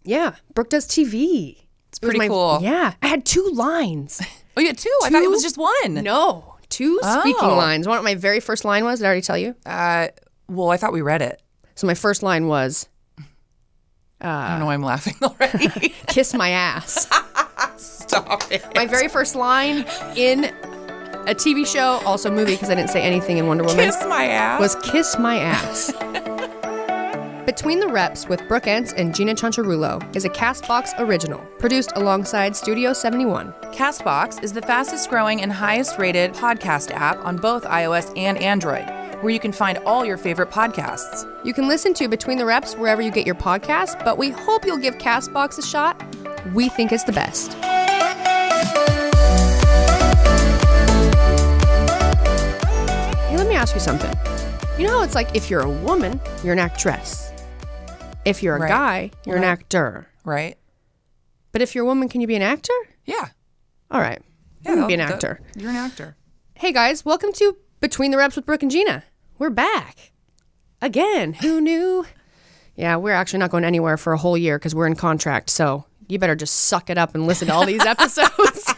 Yeah, Brooke does TV. It's pretty cool. Yeah, I had 2 lines. Oh, you had 2? I thought it was just 1. No, 2 speaking lines. What my very first line was, did I already tell you? Well, I thought we read it. So my first line was... I don't know why I'm laughing already. Kiss my ass. Stop it. My very first line in a TV show, also movie, because I didn't say anything in Wonder Woman. Kiss my ass? Was kiss my ass. Between the Reps with Brooke Entz and Gina Chancharulo is a CastBox original, produced alongside Studio 71. CastBox is the fastest growing and highest rated podcast app on both iOS and Android, where you can find all your favorite podcasts. You can listen to Between the Reps wherever you get your podcasts, but we hope you'll give CastBox a shot. We think it's the best. Hey, let me ask you something. You know how it's like if you're a woman, you're an actress. If you're a guy, you're an actor. Right. But if you're a woman, can you be an actor? Yeah. All right. Yeah, You can be an actor. You're an actor. Hey guys, welcome to Between the Reps with Brooke and Gina. We're back. Again. Who knew? Yeah, we're actually not going anywhere for a whole year because we're in contract. So you better just suck it up and listen to all these episodes.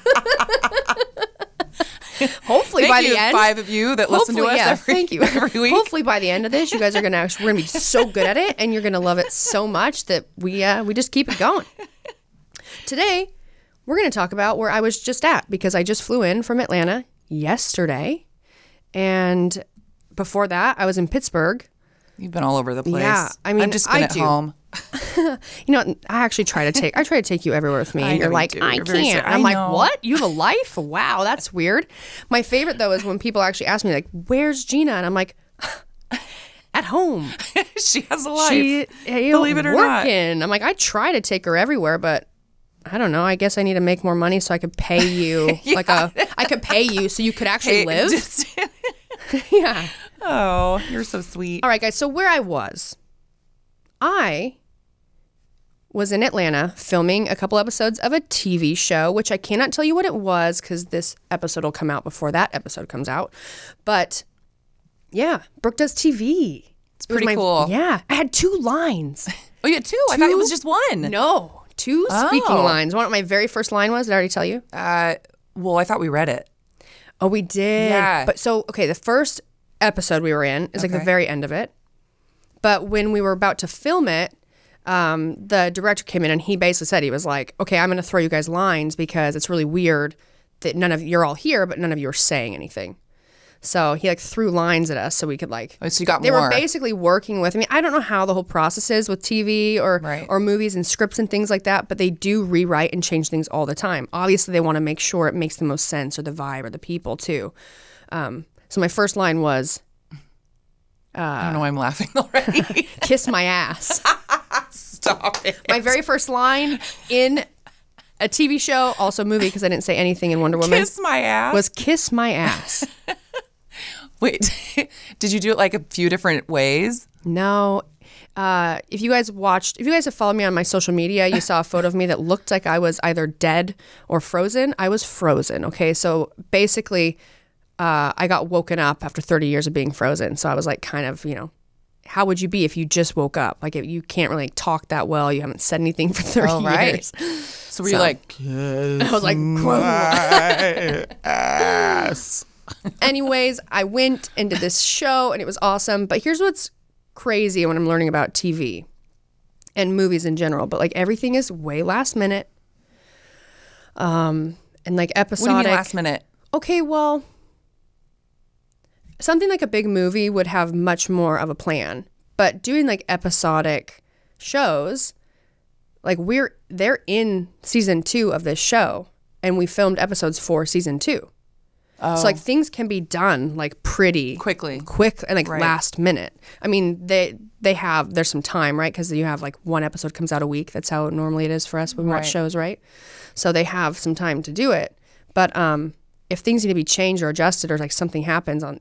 Hopefully by the end, 5 of you that listen to us every week. Hopefully by the end of this, you guys are gonna be so good at it, and you're gonna love it so much that we just keep it going. Today, we're gonna talk about where I was just at because I just flew in from Atlanta yesterday, and before that, I was in Pittsburgh. You've been all over the place. Yeah, I mean, I've just been at home. You know, I actually try to take you everywhere with me, and you're like, I can't. I'm like, what? You have a life? Wow, that's weird. My favorite though is when people actually ask me like, "Where's Gina?" and I'm like, at home. She has a life. Believe it or working. not. I'm like, I try to take her everywhere, but I don't know. I guess I need to make more money so I could pay you I could pay you so you could actually live. Yeah. Oh, you're so sweet. All right, guys. So where I was in Atlanta filming a couple episodes of a TV show, which I cannot tell you what it was because this episode will come out before that episode comes out. But yeah, Brooke does TV. It's pretty cool. Yeah. I had 2 lines. Oh, you had 2? I thought it was just 1. No, 2 speaking lines. What my very first line was, did I already tell you? Well, I thought we read it. Oh, we did. Yeah. But so, okay, the first episode we were in is like the very end of it. But when we were about to film it, the director came in and he basically said, he was like, okay, I'm going to throw you guys lines because it's really weird that you're all here, but none of you are saying anything. So he like threw lines at us so we could like, so you got they more. were basically working with me. I don't know how the whole process is with TV or movies and scripts and things like that, but they do rewrite and change things all the time. Obviously they want to make sure it makes the most sense, or the vibe, or the people too. So my first line was, I don't know why I'm laughing already. Kiss my ass. Stop it. My very first line in a TV show, also movie, because I didn't say anything in Wonder Woman. Kiss my ass? Was kiss my ass. Wait, did you do it like a few different ways? No. If you guys have followed me on my social media, you saw a photo of me that looked like I was either dead or frozen. I was frozen, okay? So basically, I got woken up after 30 years of being frozen. So I was like kind of, how would you be if you just woke up? Like you can't really talk that well. You haven't said anything for 30 years. So were you like, kiss I was like, my ass. Anyways, I went and did this show and it was awesome. But here's what's crazy when I'm learning about TV and movies in general. But like everything is way last minute. And like episodic. What do you mean last minute? Okay, well, something like a big movie would have much more of a plan. But doing like episodic shows, like they're in season 2 of this show and we filmed episodes for season 2. Oh. So like things can be done like pretty quick and like last minute. I mean, there's some time, right? Because you have like one episode comes out a week. That's how normally it is for us when we watch shows, right? So they have some time to do it. But if things need to be changed or adjusted or like something happens on,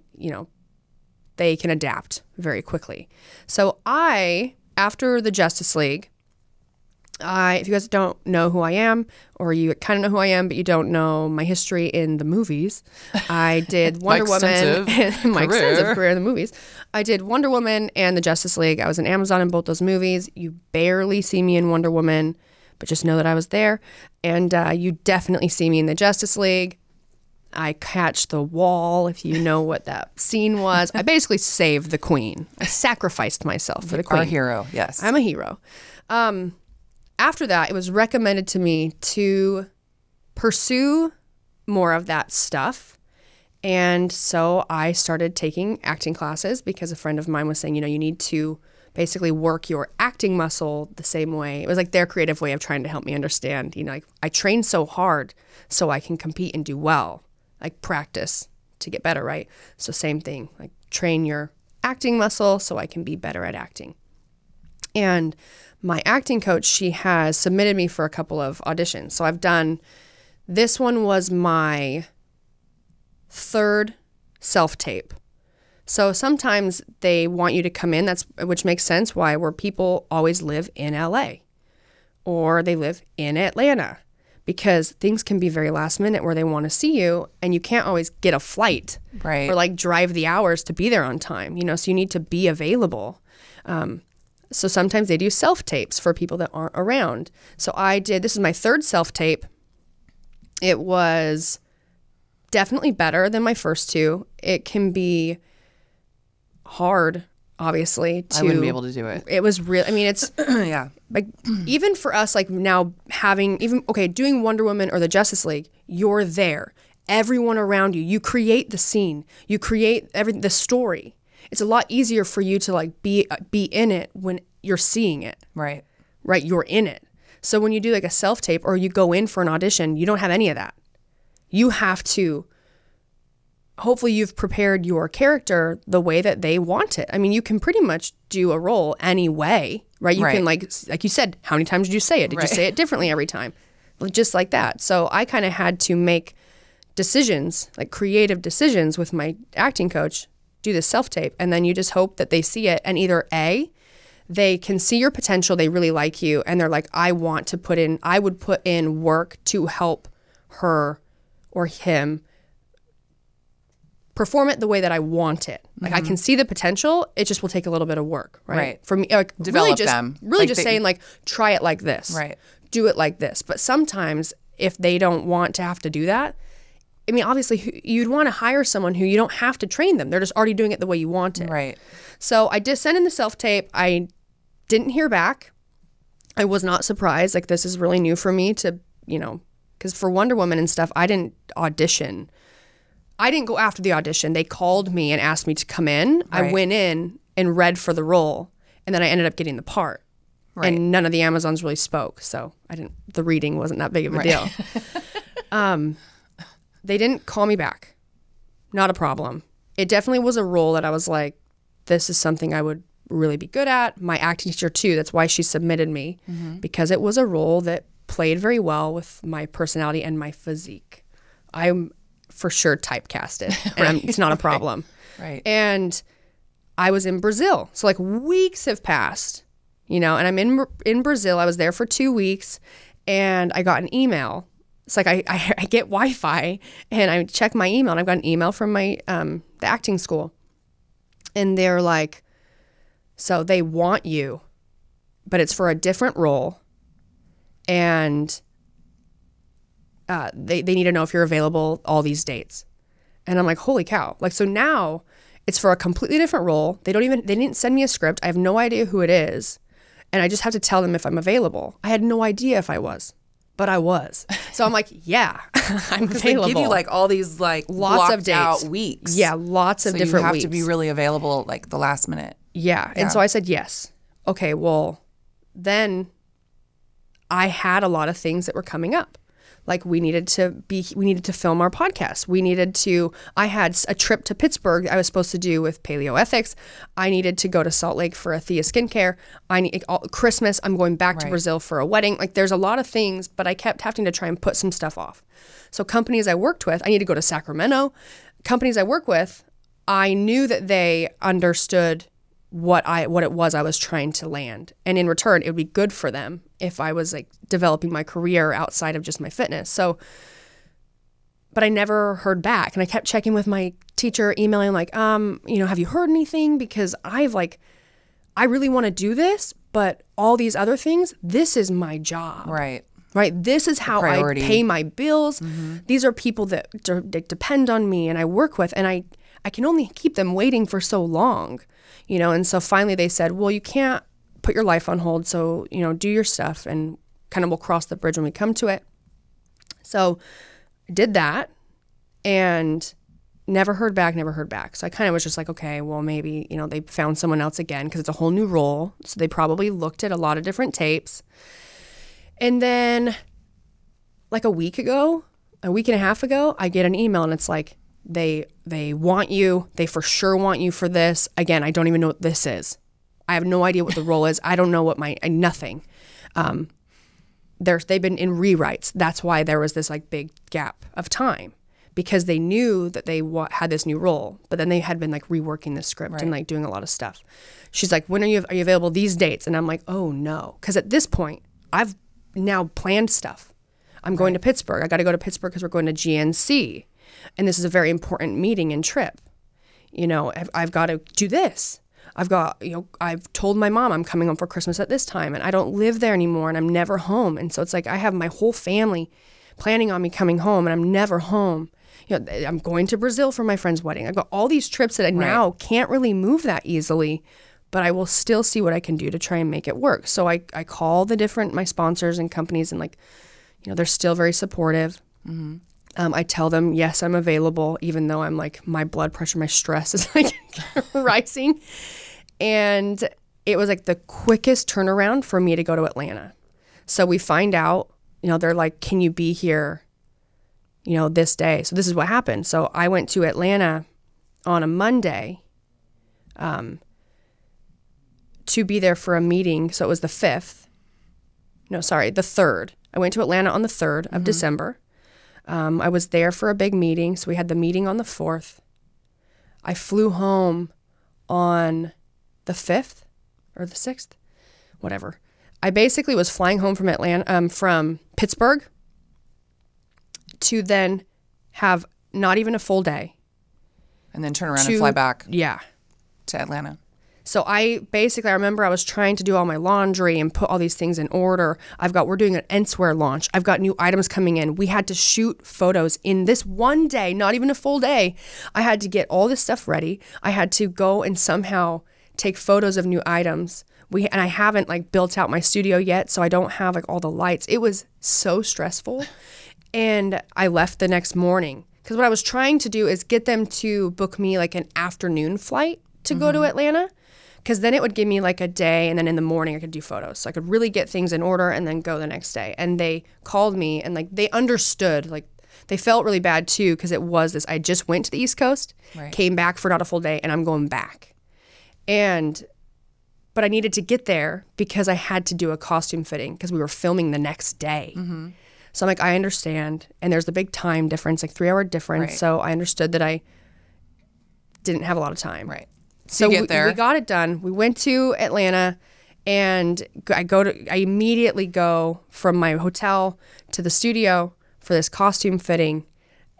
they can adapt very quickly. So after the Justice League, If you guys don't know who I am, or you kind of know who I am, but you don't know my history in the movies, I did Wonder Woman and my extensive career in the movies. I did Wonder Woman and the Justice League. I was in Amazon in both those movies. You barely see me in Wonder Woman, but just know that I was there. And you definitely see me in the Justice League. I catch the wall, if you know what that scene was. I basically saved the queen. I sacrificed myself for the queen. Our hero, yes. I'm a hero. After that, it was recommended to me to pursue more of that stuff. And so I started taking acting classes because a friend of mine was saying, you need to basically work your acting muscle the same way. It was like their creative way of trying to help me understand, like I train so hard so I can compete and do well, like practice to get better, right? So same thing, like train your acting muscle so I can be better at acting. And my acting coach, she has submitted me for a couple of auditions. So this one was my third self-tape. So sometimes they want you to come in, which makes sense where people always live in LA or they live in Atlanta, because things can be very last minute where they want to see you and you can't always get a flight or like drive the hours to be there on time, so you need to be available. So sometimes they do self-tapes for people that aren't around. So this is my third self-tape. It was definitely better than my first two. It can be hard, obviously. I wouldn't be able to do it. It was real. I mean, it's yeah. Like even for us, like now doing Wonder Woman or the Justice League, you're there. Everyone around you. You create the scene. You create the story. It's a lot easier for you to like be in it when you're seeing it. Right. Right. You're in it. So when you do like a self-tape or you go in for an audition, you don't have any of that. You have to, hopefully you've prepared your character the way that they want it. I mean, you can pretty much do a role any way, right? You can like you said, how many times did you say it? Did you say it differently every time? Just like that. So I kind of had to make decisions, like creative decisions with my acting coach, do this self-tape, and then you just hope that they see it and either A, they can see your potential, they really like you, and they're like, I would put in work to help her or him perform it the way that I want it. Like I can see the potential, it just will take a little bit of work, right? For me, like develop them. Really just saying like, try it like this. Right. Do it like this. But sometimes if they don't want to have to do that, I mean, obviously, you'd want to hire someone who you don't have to train them. They're just already doing it the way you want it. Right. So I did send in the self-tape. I didn't hear back. I was not surprised. Like, this is really new for me to, because for Wonder Woman and stuff, I didn't audition. I didn't go after the audition. They called me and asked me to come in. Right. I went in and read for the role, and then I ended up getting the part. Right. And none of the Amazons really spoke, so the reading wasn't that big of a deal. They didn't call me back. Not a problem. It definitely was a role that I was like, this is something I would really be good at. My acting teacher too, that's why she submitted me, because it was a role that played very well with my personality and my physique. I'm for sure typecasted, and it's not a problem. Right. And I was in Brazil. So like weeks have passed, and I'm in Brazil. I was there for 2 weeks, and I got an email. It's like I get Wi-Fi and I check my email, and I've got an email from my the acting school, and they're like, so they want you, but it's for a different role, and they need to know if you're available all these dates. And I'm like, holy cow. Like, so now it's for a completely different role. They didn't send me a script. I have no idea who it is, and I just have to tell them if I'm available. I had no idea if I was. But I was. So I'm like, yeah, I'm available. They give you like all these like lots of dates. Out weeks. Yeah, lots of different weeks. So you have to be really available like the last minute. Yeah. And so I said yes. Okay, well, then I had a lot of things that were coming up. Like we needed to film our podcast. I had a trip to Pittsburgh I was supposed to do with paleo ethics. I needed to go to Salt Lake for Athea skincare. Christmas, I'm going back to Brazil for a wedding. Like there's a lot of things, but I kept having to try and put some stuff off. So companies I worked with, I need to go to Sacramento. Companies I work with, I knew that they understood what it was I was trying to land. And in return, it would be good for them if I was like developing my career outside of just my fitness. So, but I never heard back. And I kept checking with my teacher, emailing like, have you heard anything? Because I really want to do this, but all these other things, this is my job. Right. This is how I pay my bills. These are people that depend on me and I work with, and I can only keep them waiting for so long, And so finally they said, well, you can't put your life on hold. So, do your stuff and kind of we'll cross the bridge when we come to it. So I did that and never heard back. So I kind of was just like, okay, well, maybe, they found someone else again because it's a whole new role. So they probably looked at a lot of different tapes. And then like a week and a half ago, I get an email and it's like, they want you. They for sure want you for this. Again, I don't even know what this is. I have no idea what the role is. I don't know what nothing. They've been in rewrites. That's why there was this like big gap of time, because they knew that they had this new role, but then they had been like reworking the script and like doing a lot of stuff. She's like, when are you available these dates? And I'm like, oh no. Because at this point, I've now planned stuff. I'm going to Pittsburgh. I got to go to Pittsburgh because we're going to GNC. And this is a very important meeting and trip. I've got to do this. I've told my mom I'm coming home for Christmas at this time, and I don't live there anymore, and I'm never home. And so it's like I have my whole family planning on me coming home, and I'm never home. I'm going to Brazil for my friend's wedding. I've got all these trips that I now can't really move that easily, but I will still see what I can do to try and make it work. So I call my sponsors and companies, and they're still very supportive. I tell them, yes, I'm available, even though I'm like, my blood pressure, my stress is like rising. And it was like the quickest turnaround for me to go to Atlanta. So we find out, they're like, can you be here, this day? So this is what happened. So I went to Atlanta on a Monday to be there for a meeting. So it was the 5th. No, sorry, the 3rd. I went to Atlanta on the 3rd of December. I was there for a big meeting. So we had the meeting on the 4th. I flew home on the 5th or the 6th, whatever. I basically was flying home from Pittsburgh to then have not even a full day. And then turn around and fly back. Yeah. To Atlanta. So I remember I was trying to do all my laundry and put all these things in order. We're doing an Enswear launch. I've got new items coming in. We had to shoot photos in this one day, not even a full day. I had to get all this stuff ready. I had to go and somehow take photos of new items. And I haven't like built out my studio yet, so I don't have like all the lights. It was so stressful. And I left the next morning because what I was trying to do is get them to book me like an afternoon flight to go to Atlanta. Because then it would give me like a day, and then in the morning I could do photos. So I could really get things in order and then go the next day. And they called me and like they understood. Like they felt really bad too because it was this. I just went to the East Coast, came back for not a full day, and I'm going back. But I needed to get there because I had to do a costume fitting because we were filming the next day. So I'm like, I understand. And there's the big time difference, like 3-hour difference. So I understood that I didn't have a lot of time. So you get there. We got it done. We went to Atlanta, and I immediately go from my hotel to the studio for this costume fitting,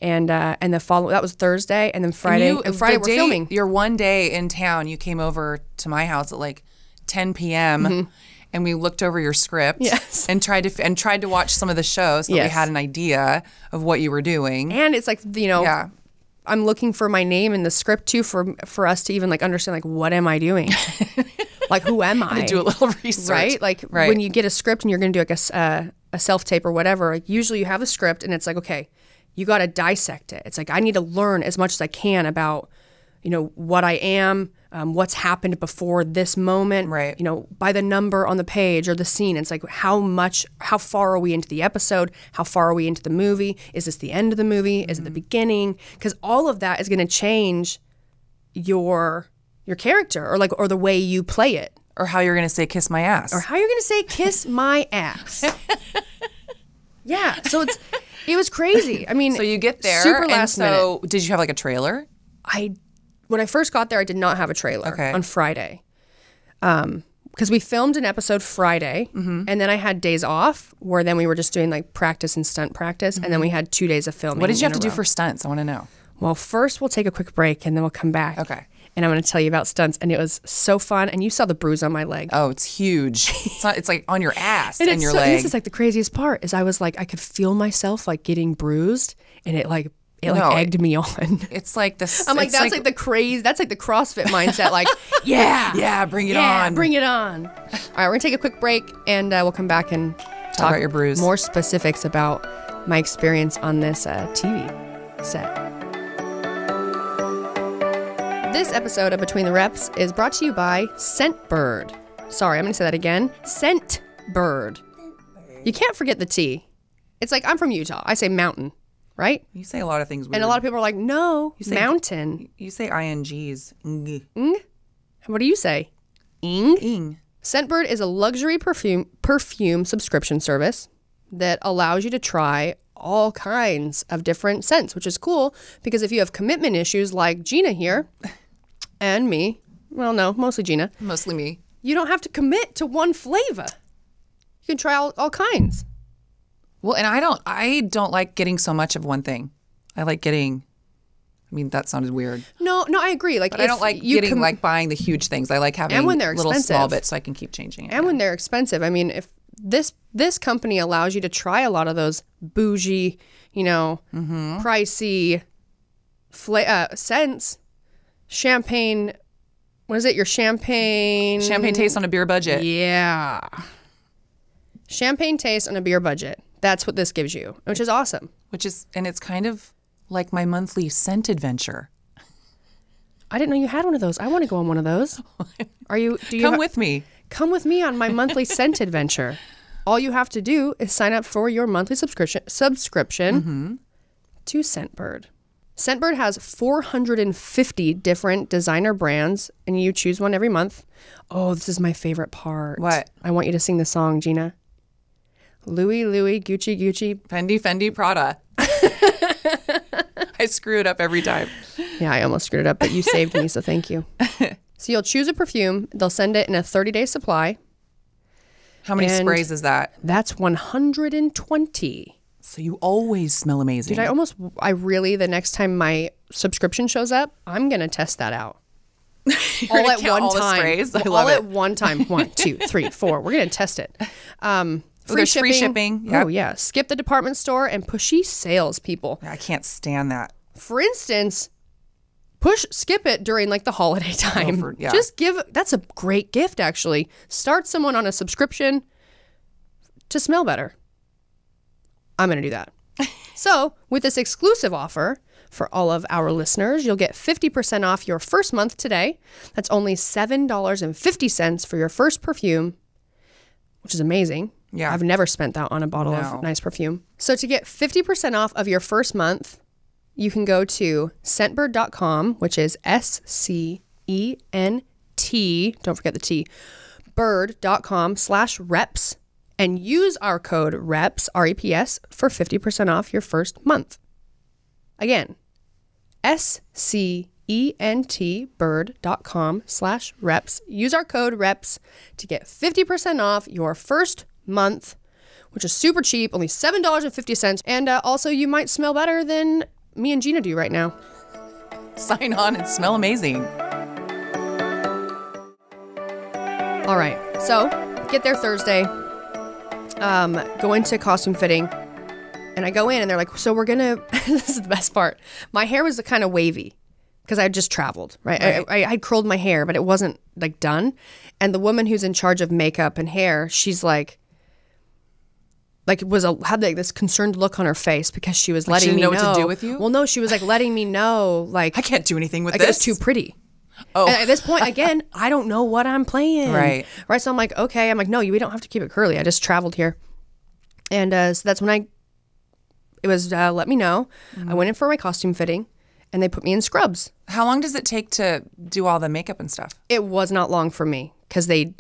and that was Thursday, and then Friday. Friday we're filming. Your one day in town, you came over to my house at like 10 p.m. And we looked over your script and tried to watch some of the shows so that we had an idea of what you were doing. And it's like I'm looking for my name in the script too for us to even like understand like what am I doing, like who am I? To do a little research, right? Like when you get a script and you're going to do like a self tape or whatever. Like usually you have a script and it's like okay, you got to dissect it. It's like I need to learn as much as I can about what I am, what's happened before this moment, by the number on the page or the scene. It's like how far are we into the episode? How far are we into the movie? Is this the end of the movie? Is it the beginning? Because all of that is going to change your character or the way you play it. Or how you're going to say kiss my ass. Or how you're going to say kiss my ass. Yeah. So it was crazy. I mean, so you get there. Super last minute. Did you have like a trailer? When I first got there, I did not have a trailer on Friday. because we filmed an episode Friday, and then I had days off where then we were just doing like practice and stunt practice, and then we had 2 days of filming. What did you have to do for stunts? I want to know. Well, first we'll take a quick break and then we'll come back. Okay. And I'm going to tell you about stunts, and it was so fun. And you saw the bruise on my leg. Oh, it's huge. It's like on your ass and your leg. This is like the craziest part is I was like, I could feel myself like getting bruised, and it egged me on. It's like this. I'm like, that's like the craze. That's like the CrossFit mindset. Like, yeah, bring it on. Bring it on. All right, we're going to take a quick break, and we'll come back and talk about your bruise. More specifics about my experience on this TV set. This episode of Between the Reps is brought to you by Scentbird. Sorry, I'm going to say that again. Scentbird. You can't forget the T. It's like, I'm from Utah. I say mountain, right? You say a lot of things weird. And a lot of people are like, no, you say mountain. You say INGs. Ng? What do you say? Ing? Ing. Scentbird is a luxury perfume subscription service that allows you to try all kinds of different scents, which is cool because if you have commitment issues like Gina here and me, well, no, mostly Gina. Mostly me. You don't have to commit to one flavor. You can try all kinds. Well, and I don't like getting so much of one thing. I like getting, I mean, that sounded weird. No, I agree. Like, but I don't like getting like buying the huge things. I like having little small bits so I can keep changing it. And when they're expensive. I mean, if this company allows you to try a lot of those bougie, pricey scents. Champagne, what is it? Your champagne taste on a beer budget. Yeah. Champagne taste on a beer budget. That's what this gives you, which is awesome. And it's kind of like my monthly scent adventure. I didn't know you had one of those. I want to go on one of those. Come with me. Come with me on my monthly scent adventure. All you have to do is sign up for your monthly subscription to Scentbird. Scentbird has 450 different designer brands, and you choose one every month. Oh, this is my favorite part. What? I want you to sing the song, Gina. Louis, Gucci, Fendi, Prada. I screw it up every time. Yeah, I almost screwed it up, but you saved me, so thank you. So you'll choose a perfume. They'll send it in a 30-day supply. How many sprays is that? That's 120. So you always smell amazing. Dude, the next time my subscription shows up, I'm going to test that out. All at one time. Sprays? I love all it. at one time. 1, 2, 3, 4. We're going to test it. Free shipping. Yep. Oh, yeah. Skip the department store and pushy salespeople. I can't stand that. For instance, skip it during like the holiday time. That's a great gift, actually. Start someone on a subscription to smell better. I'm going to do that. So with this exclusive offer for all of our listeners, you'll get 50% off your first month today. That's only $7.50 for your first perfume, which is amazing. Yeah. I've never spent that on a bottle of nice perfume. So to get 50% off of your first month, you can go to Scentbird.com, which is SCENT, don't forget the T, bird.com/reps, and use our code REPS, R-E-P-S, for 50% off your first month. Again, SCENT, bird.com/reps. Use our code REPS to get 50% off your first month, which is super cheap, only $7.50. And also, you might smell better than me and Gina do right now. Sign on and smell amazing. All right, so get there Thursday. Go into costume fitting, and I go in, and they're like, so we're gonna, this is the best part. My hair was kind of wavy because I had just traveled, right? I had curled my hair, but it wasn't like done. And the woman who's in charge of makeup and hair, she's like had like this concerned look on her face because she was letting me know. She didn't know what to do with you? Well, no, she was like letting me know, like, I can't do anything with this. It was too pretty. Oh. And at this point, again, I don't know what I'm playing. Right. So I'm like, okay. I'm like, no, we don't have to keep it curly. I just traveled here. And so that's when it was let me know. Mm-hmm. I went in for my costume fitting, and they put me in scrubs. How long does it take to do all the makeup and stuff? It was not long for me because the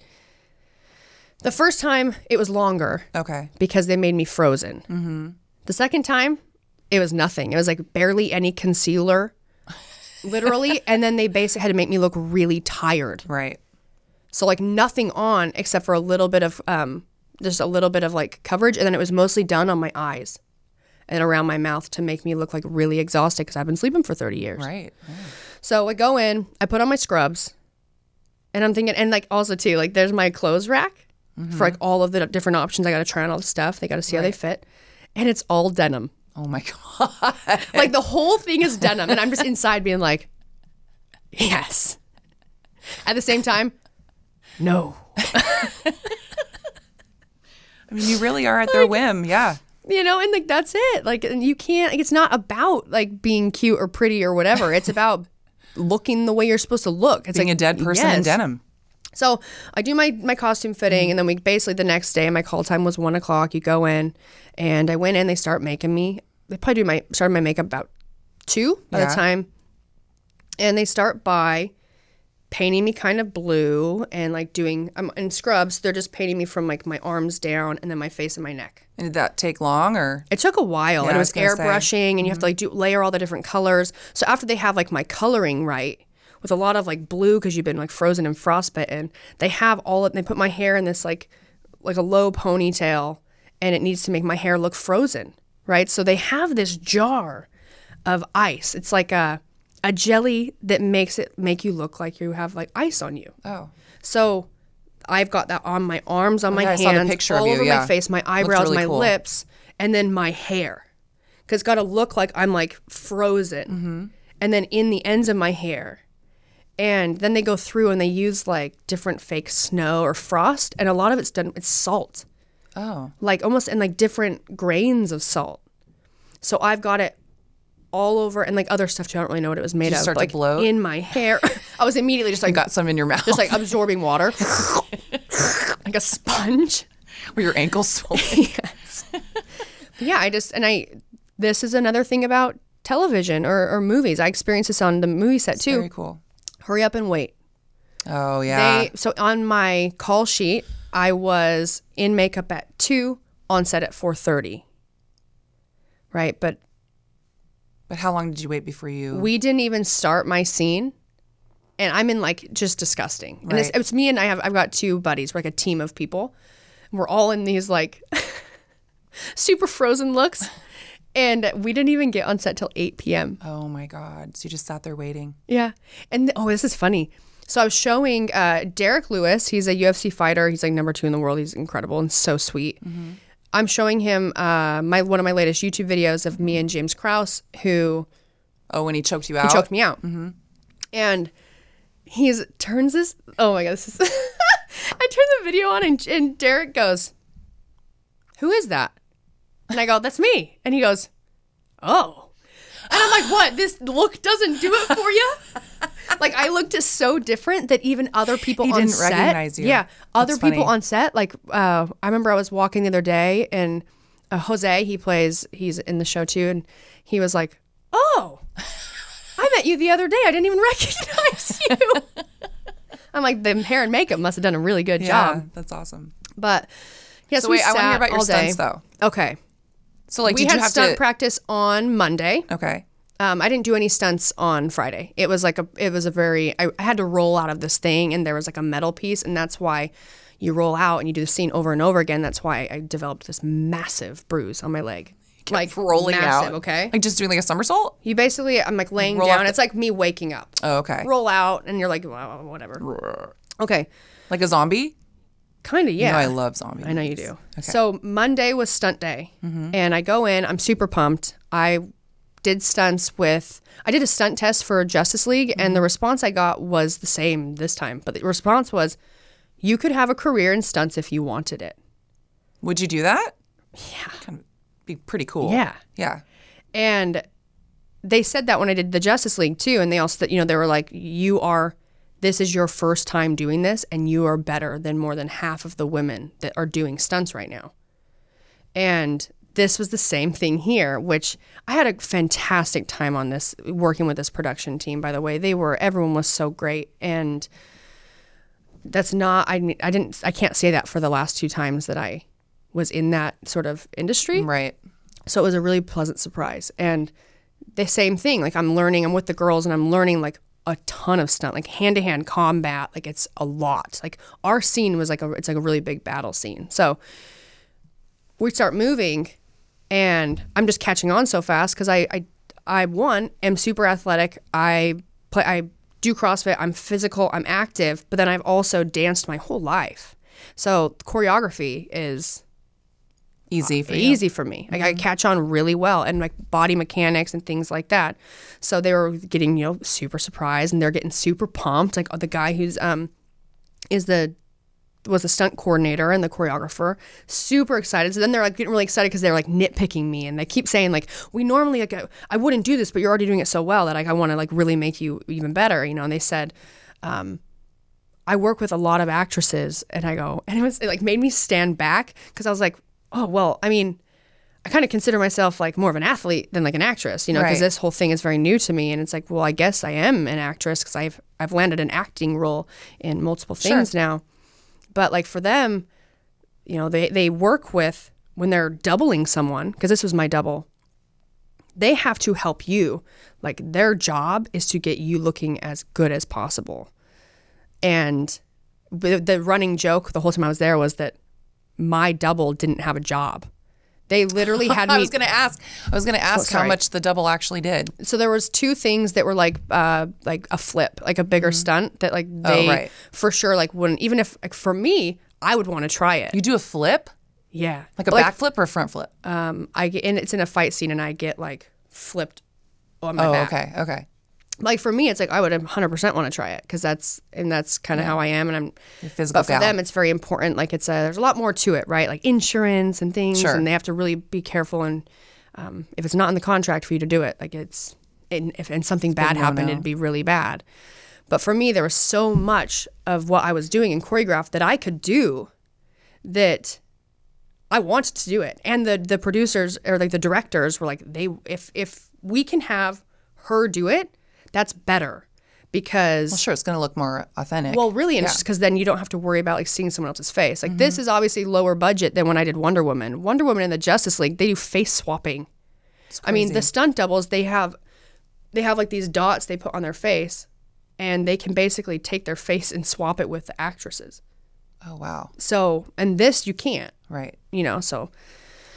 first time it was longer. Okay. Because they made me frozen. Mm-hmm. The second time, it was nothing. It was like barely any concealer. Literally, and then they basically had to make me look really tired. Right. So like nothing on except for a little bit of, just a little bit of like coverage. And then it was mostly done on my eyes and around my mouth to make me look like really exhausted because I've been sleeping for 30 years. Right. Yeah. So I go in, I put on my scrubs, and I'm thinking, and like also too, like there's my clothes rack for like all of the different options. I got to try on all the stuff. They got to see how they fit. And it's all denim. Oh my God. Like the whole thing is denim. And I'm just inside being like, yes. At the same time, no. I mean, you really are at their whim. Yeah. You know, and like that's it. Like, and you can't, like, it's not about like being cute or pretty or whatever. It's about looking the way you're supposed to look. It's being like a dead person in denim. So I do my costume fitting, and then we basically the next day, my call time was 1 o'clock. You go in, and I went in. They start making me. They probably started my makeup about 2 by the time, and they start by painting me kind of blue and like doing. I'm in scrubs. They're just painting me from like my arms down, and then my face and my neck. And did that take long, or? It took a while, and it was airbrushing, and you have to like layer all the different colors. So after they have like my coloring right, with a lot of like blue because you've been like frozen and frostbitten, they have all of, they put my hair in this like a low ponytail, and it needs to make my hair look frozen, right? So they have this jar of ice. It's like a jelly that make you look like you have like ice on you. Oh. So I've got that on my arms, on my hands, I saw the picture all of you, over my face, my eyebrows, really my cool. lips, and then my hair. Because it's got to look like I'm like frozen. And then in the ends of my hair. And then they go through and they use like different fake snow or frost. And a lot of it's salt. Oh. Like almost in like different grains of salt. So I've got it all over, and like other stuff too. I don't really know what it was made of. Start like to bloat? in my hair. I was immediately just like. You got some in your mouth. Just like absorbing water. Like a sponge. Were your ankles swollen? Yes. Yeah, this is another thing about television or movies. I experienced this on the movie set too. Very cool. Hurry up and wait. Oh, yeah. So on my call sheet, I was in makeup at 2, on set at 4:30. Right, but how long did you wait before you? We didn't even start my scene, and I'm in like just disgusting. And Right. it's me, and I've got 2 buddies. We're like a team of people. We're all in these like super frozen looks. And we didn't even get on set till 8 p.m. Oh my God. So you just sat there waiting. Yeah. And this is funny. So I was showing Derek Lewis. He's a UFC fighter. He's like number 2 in the world. He's incredible and so sweet. I'm showing him one of my latest YouTube videos of me and James Krause, who... Oh, when he choked you out? He choked me out. And he turns this... Oh my God. This is... I turn the video on and Derek goes, "Who is that?" And I go, "That's me." And he goes, "Oh." And I'm like, "What? This look doesn't do it for you?" Like I looked so different that even other people on didn't set, recognize you. Yeah, other That's people funny. on set. Like I remember I was walking the other day, and Jose, he's in the show too, and he was like, "Oh, I met you the other day. I didn't even recognize you." I'm like, the hair and makeup must have done a really good job. That's awesome. But yes, So wait, I want to hear about your all day. stunts though. Okay. So like, We did you had have stunt to? practice on Monday. Okay. I didn't do any stunts on Friday. It was I had to roll out of this thing, and there was like a metal piece, and that's why you roll out and you do the scene over and over again. That's why I developed this massive bruise on my leg. Like rolling massive, out. okay? Like just doing like a somersault? You basically, I'm like laying Roll down. up It's like me waking up. Oh, okay. Roll out, and you're like, well, whatever. Okay. Like a zombie? Kind of, yeah. You know I love zombies. I know you do. Okay. So Monday was stunt day, and I go in. I'm super pumped. I did I did a stunt test for Justice League, and the response I got was the same this time. But the response was, you could have a career in stunts if you wanted it. Would you do that? Yeah. Kind of be pretty cool. Yeah. Yeah. And they said that when I did the Justice League too, and they also, they were like, this is your first time doing this, and you are better than more than half of the women that are doing stunts right now. And this was the same thing here, which I had a fantastic time on this, working with this production team, by the way. Everyone was so great. And that's not, I can't say that for the last 2 times that I was in that sort of industry. Right. So it was a really pleasant surprise. And the same thing, like I'm with the girls, and I'm learning like a ton of stunt, like hand-to-hand combat. Like it's a lot. Like our scene was like it's like a really big battle scene. So we start moving and I'm just catching on so fast because I one, am super athletic. I do CrossFit. I'm physical. I'm active. But then I've also danced my whole life. So choreography is easy for me. Like I catch on really well, and like body mechanics and things like that. So they were getting, you know, super surprised, and they're getting super pumped. Like the guy who's was the stunt coordinator and the choreographer, super excited. So then they're like getting really excited because they're like nitpicking me, and they keep saying like, we normally like I wouldn't do this, but you're already doing it so well that like I want to like really make you even better, you know. And they said, I work with a lot of actresses, and I go, and it like made me stand back because I was like, oh well, I mean, I kind of consider myself like more of an athlete than like an actress, you know, because this whole thing is very new to me. And it's like, well, I guess I am an actress because I've landed an acting role in multiple things now. But like for them, you know, they work with, when they're doubling someone, because this was my double, they have to help you. Like their job is to get you looking as good as possible. And the running joke the whole time I was there was that my double didn't have a job. They literally had me. I was going to ask how much the double actually did. So there was two things that were like a flip, like a bigger stunt that like they for sure like wouldn't, even if like for me, I would want to try it. You do a flip? Yeah. Like a back flip or a front flip? And it's in a fight scene, and I get like flipped on my back. Okay. Like for me, it's like I would 100% want to try it because that's kind of how I am, and I'm physical. But for them, it's very important. Like there's a lot more to it, right? Like insurance and things, and they have to really be careful. And if it's not in the contract for you to do it, like if something bad happened, it'd be really bad. But for me, there was so much of what I was doing in choreograph that I could do that I wanted to do it, and the producers or like the directors were like, if we can have her do it, that's better because... Well, sure, it's going to look more authentic. Well, really, and it's just because then you don't have to worry about like seeing someone else's face. Like this is obviously lower budget than when I did Wonder Woman. Wonder Woman in the Justice League, they do face swapping. I mean, the stunt doubles, they have like these dots they put on their face, and they can basically take their face and swap it with the actresses. Oh, wow. So, and this you can't. Right. You know, so...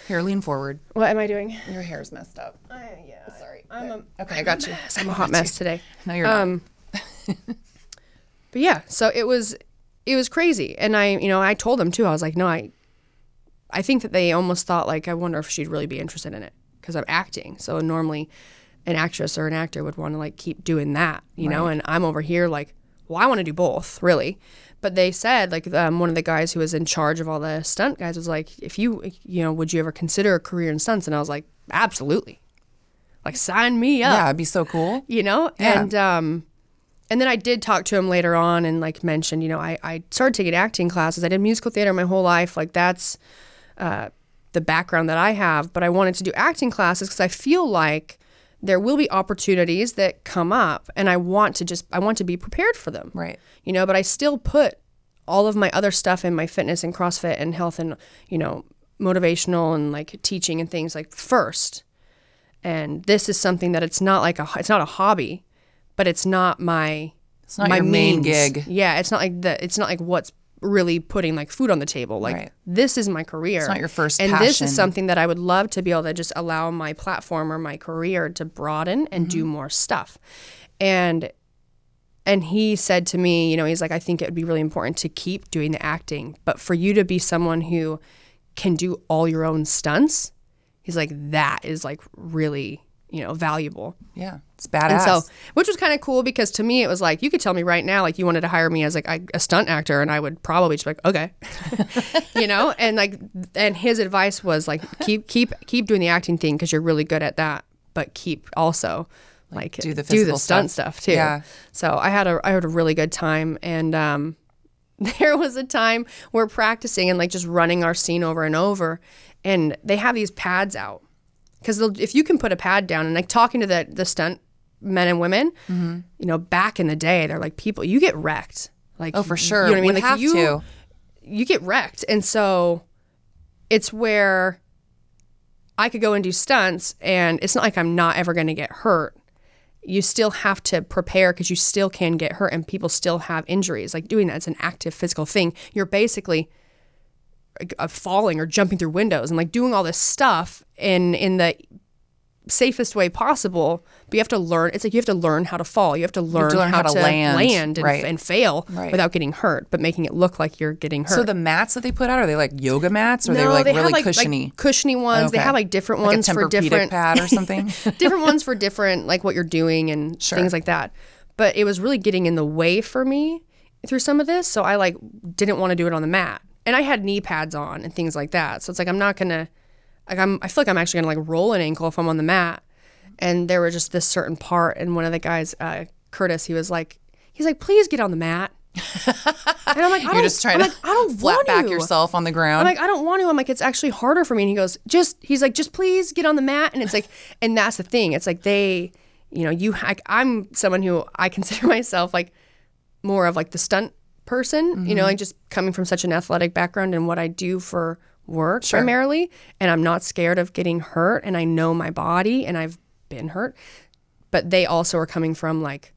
Here, lean forward. What am I doing? Your hair's messed up. Yeah. Sorry. Okay, I got you. I'm a hot mess today. No, you're not. But yeah, so it was crazy. And I told them too, I was like, no, I think that they almost thought like, I wonder if she'd really be interested in it because I'm acting. So normally an actress or an actor would want to like keep doing that, you know, and I'm over here like, well, I want to do both really. But they said, like, one of the guys who was in charge of all the stunt guys was like, if you know, would you ever consider a career in stunts? And I was like, absolutely. Like, sign me up. Yeah, it'd be so cool. You know? Yeah. And then I did talk to him later on and, like, mentioned, you know, I started taking acting classes. I did musical theater my whole life. Like, that's the background that I have. But I wanted to do acting classes because I feel like there will be opportunities that come up, and I want to be prepared for them. Right. You know, but I still put all of my other stuff in my fitness and CrossFit and health and, you know, motivational and like teaching and things like first. And this is something that it's not a hobby, but it's not my main gig. Yeah. It's not like what's really putting like food on the table. Like this is my career. It's not your first and passion. This is something that I would love to be able to just allow my platform or my career to broaden and do more stuff. And he said to me, you know, he's like, I think it would be really important to keep doing the acting, but for you to be someone who can do all your own stunts, he's like, that is like really, you know, valuable. Yeah, it's badass. And so, which was kind of cool because to me it was like, you could tell me right now, like you wanted to hire me as like a stunt actor, and I would probably just be like, okay, you know, and like, and his advice was like, keep doing the acting thing because you're really good at that, but keep also like do the stunt stuff too. Yeah. So I had a really good time, and there was a time we're practicing and like just running our scene over and over, and they have these pads out. Because if you can put a pad down and like talking to the stunt men and women, you know, back in the day, they're like, people, you get wrecked. Like, oh, for sure. You know what I mean? Like you get wrecked. And so it's where I could go and do stunts, and it's not like I'm not ever going to get hurt. you still have to prepare because you still can get hurt and people still have injuries. Like doing that is an active physical thing. You're basically falling or jumping through windows and like doing all this stuff in the safest way possible, but you have to learn. It's like you have to learn how to fall. You have to learn how to land and fail without getting hurt, but making it look like you're getting hurt. So the mats that they put out, are they like yoga mats, or they're like really cushiony? Like cushiony ones. Okay. They have like different ones for different pad or something. Different ones for different like what you're doing and things like that. But it was really getting in the way for me through some of this, so I like didn't want to do it on the mat, and I had knee pads on and things like that. So it's like I'm not gonna. Like I feel like I'm actually gonna like roll an ankle if I'm on the mat. And there was just this certain part, and one of the guys, Curtis, he's like, please get on the mat. And I'm like, you're just trying to flat back yourself on the ground. I'm like, I don't want to. I'm like, it's actually harder for me. And he goes, he's like, just please get on the mat. And it's like, and that's the thing. It's like I'm someone who I consider myself like more of like the stunt person, like just coming from such an athletic background and what I do for work primarily, and I'm not scared of getting hurt, and I know my body, and I've been hurt, but they also are coming from like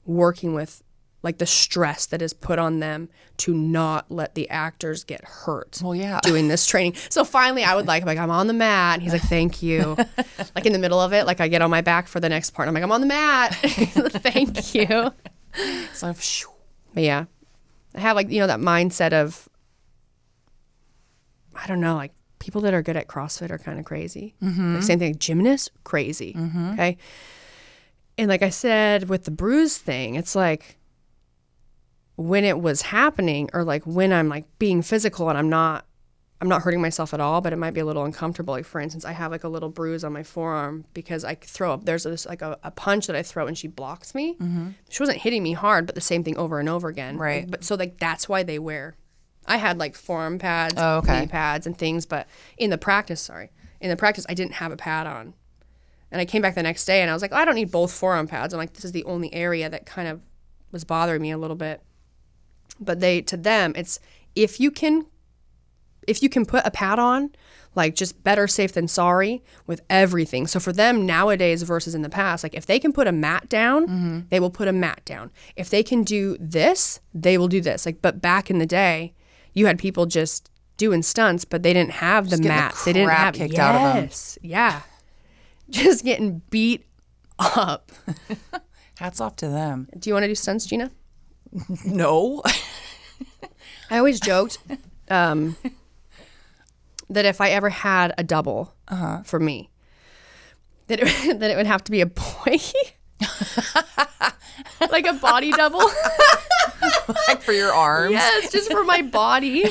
working with like the stress that is put on them to not let the actors get hurt doing this training. So finally I would I'm on the mat, and he's like, thank you. Like in the middle of it, like I get on my back for the next part, I'm like, I'm on the mat. Thank you. So but yeah, I have like that mindset of, I don't know, like people that are good at CrossFit are kind of crazy. Like same thing, gymnasts, crazy. Okay. And like I said, with the bruise thing, it's like when it was happening, or like when I'm like being physical and I'm not hurting myself at all, but it might be a little uncomfortable. Like for instance, I have like a little bruise on my forearm because I throw up. There's this like a punch that I throw and she blocks me. She wasn't hitting me hard, but the same thing over and over again. Right. But so like that's why they wear. I had like forearm pads, knee pads and things, but in the practice, I didn't have a pad on. And I came back the next day and I was like, I don't need both forearm pads. I'm like, this is the only area that kind of was bothering me a little bit. But to them, it's if you can put a pad on, like just better safe than sorry with everything. So for them nowadays versus in the past, like if they can put a mat down, they will put a mat down. If they can do this, they will do this. Like, but back in the day, you had people just doing stunts, but they didn't have the mats. They didn't have kicked out of them. Yeah, just getting beat up. Hats off to them. Do you want to do stunts, Gina? No. I always joked that if I ever had a double for me, that it would have to be a boy. Like a body double. Like for your arms? Yes, just for my body.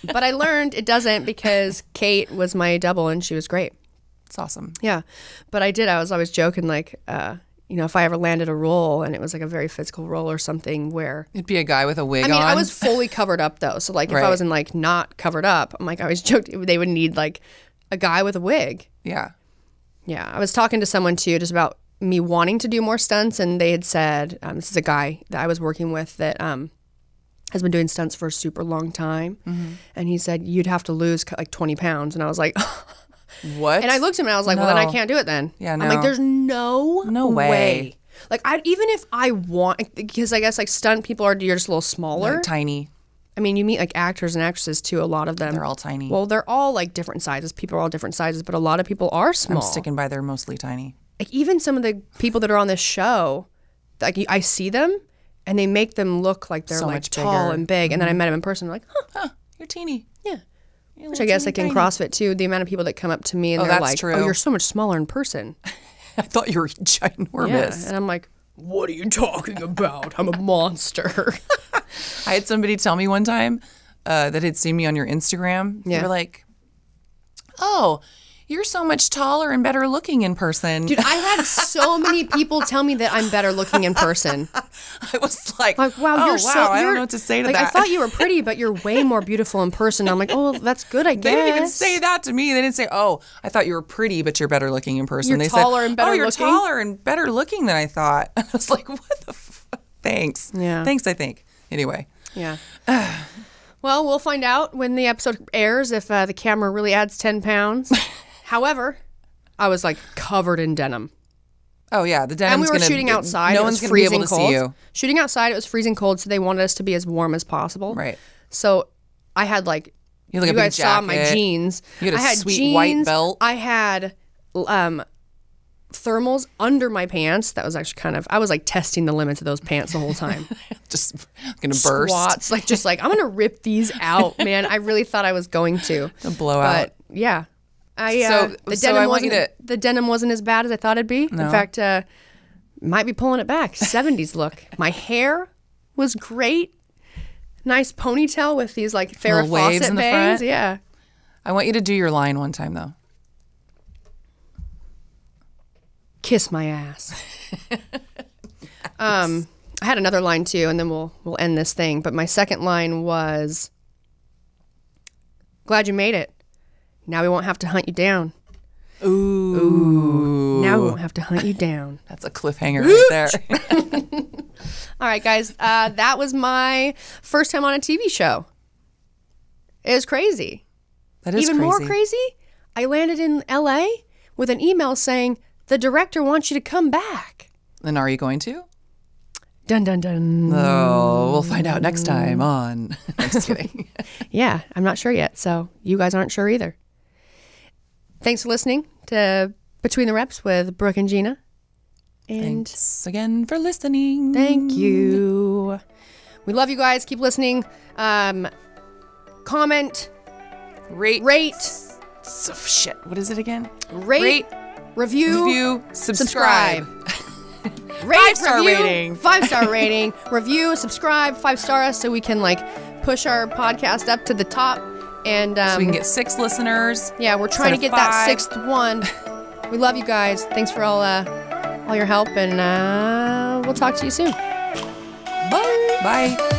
But I learned it doesn't, because Kate was my double and she was great. It's awesome. Yeah. But I was always joking like, if I ever landed a role and it was like a very physical role or something where... It'd be a guy with a wig on. I was fully covered up though. So like if I wasn't like not covered up, I'm like, I always joked they would need like a guy with a wig. Yeah. Yeah. I was talking to someone too just about me wanting to do more stunts, and they had said, this is a guy that I was working with that has been doing stunts for a super long time. And he said, you'd have to lose like 20 pounds. And I was like... What? And I looked at him and I was like, well, then I can't do it then. Yeah, no. I'm like, there's no way. Like, even if I want, because I guess like stunt people you're just a little smaller. Like tiny. I mean, you meet like actors and actresses too, a lot of them. They're all tiny. Well, they're all like different sizes. People are all different sizes, but a lot of people are small. I'm sticking by they're mostly tiny. Like even some of the people that are on this show, like I see them and they make them look like they're so like tall bigger. And big. And then I met them in person. I'm like, huh, you're teeny. Yeah. Which I guess like in CrossFit too, the amount of people that come up to me and they're like, true. Oh, you're so much smaller in person. I thought you were ginormous. Yeah. And I'm like, what are you talking about? I'm a monster. I had somebody tell me one time that had seen me on your Instagram. Yeah. They were like, oh, you're so much taller and better looking in person. Dude, I had so many people tell me that I'm better looking in person. I was like, wow, I don't know what to say to that. I thought you were pretty, but you're way more beautiful in person. I'm like, oh, that's good, I guess. They didn't even say that to me. They didn't say, oh, I thought you were pretty, but you're better looking in person. You're taller and better looking? You're taller and better looking than I thought. I was like, what the fuck? Thanks. Yeah. Thanks, I think. Anyway. Yeah. Well, we'll find out when the episode airs if the camera really adds 10 pounds. However, I was like covered in denim. Oh yeah, the And denim's we were shooting outside. No it one's was gonna be able freezing to cold. see you. Shooting outside, it was freezing cold, so they wanted us to be as warm as possible. Right. So I had like You look you a big guys saw my jacket. jeans. You had a I had sweet jeans, white belt. I had thermals under my pants. That was actually I was like testing the limits of those pants the whole time. Just gonna burst. Squats, like I'm gonna rip these out, man. I really thought I was going to. A blowout. But yeah. The denim wasn't as bad as I thought it'd be. No. In fact, might be pulling it back. 70s look. My hair was great. Nice ponytail with these like Farrah Little waves Fawcett in the bangs. front. Yeah. I want you to do your line one time though. Kiss my ass. I had another line too, and then we'll end this thing. But my second line was, "Glad you made it. Now we won't have to hunt you down." Ooh. Now we won't have to hunt you down. That's a cliffhanger right there. All right, guys. That was my first time on a TV show. It was crazy. That is Even more crazy, I landed in LA with an email saying, "The director wants you to come back." Then are you going to? Dun, dun, dun. Oh, we'll find out next time on. I'm just kidding. Yeah, I'm not sure yet, so you guys aren't sure either. Thanks for listening to Between the Reps with Brooke and Gina. And thanks again for listening. Thank you. We love you guys. Keep listening. Comment. Rate. So, shit. What is it again? Rate. Review. Subscribe. Rate, 5-star rating. 5-star rating. Review. Subscribe. 5-star us so we can push our podcast up to the top. And so we can get 6 listeners. Yeah, we're trying to get that 6th one. We love you guys. Thanks for all your help, and we'll talk to you soon. Bye. Bye.